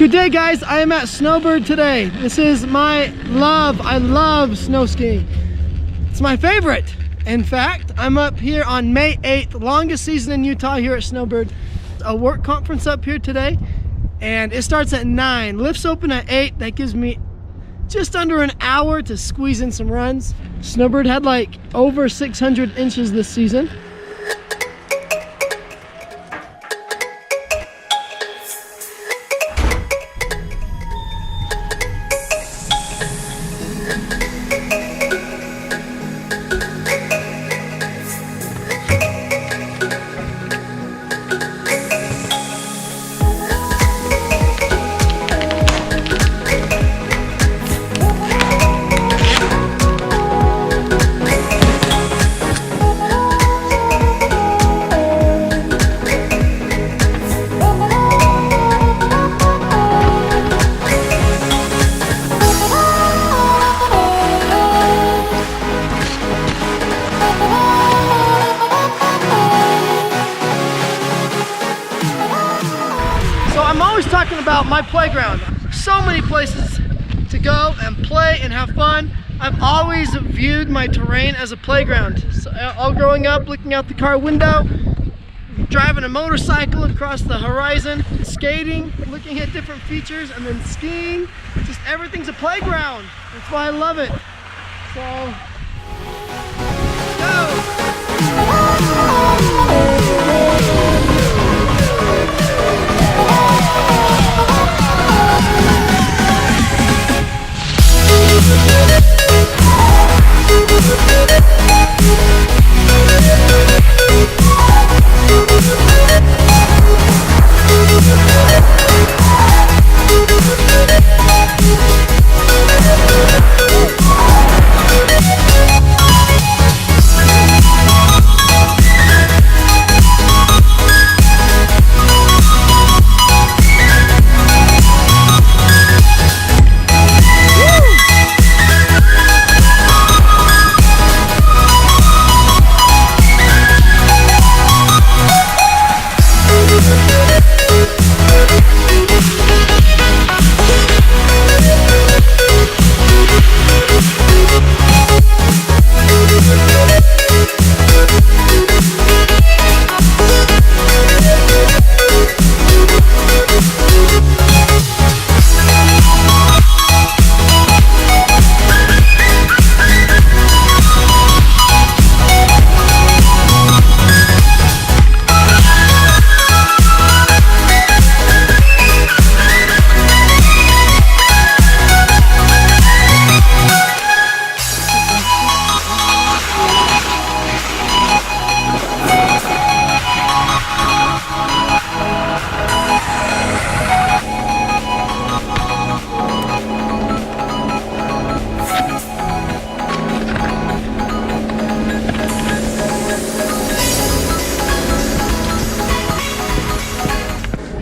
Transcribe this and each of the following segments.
Good day, guys. I am at SnowBird today. This is my love. I love snow skiing. It's my favorite. In fact, I'm up here on May 8th, longest season in Utah here at SnowBird. A work conference up here today, and it starts at 9. Lifts open at 8. That gives me just under an hour to squeeze in some runs. SnowBird had like over 600 inches this season. I'm always talking about my playground. So many places to go and play and have fun. I've always viewed my terrain as a playground. So, all growing up, looking out the car window, driving a motorcycle across the horizon, skating, looking at different features, and then skiing. Just everything's a playground. That's why I love it. So,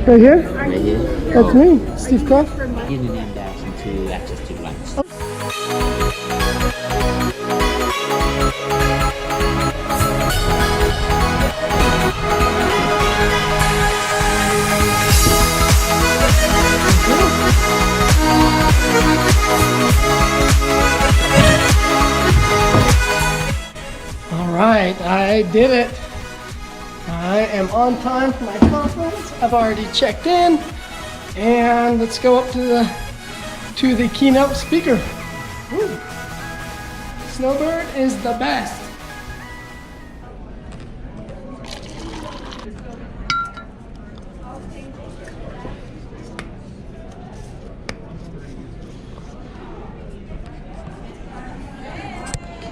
right here? Right here. That's me, Steve Croft. In and then dash into access to lunch. All right, I did it. I am on time for my conference. I've already checked in, and let's go up to the keynote speaker. Woo. SnowBird is the best.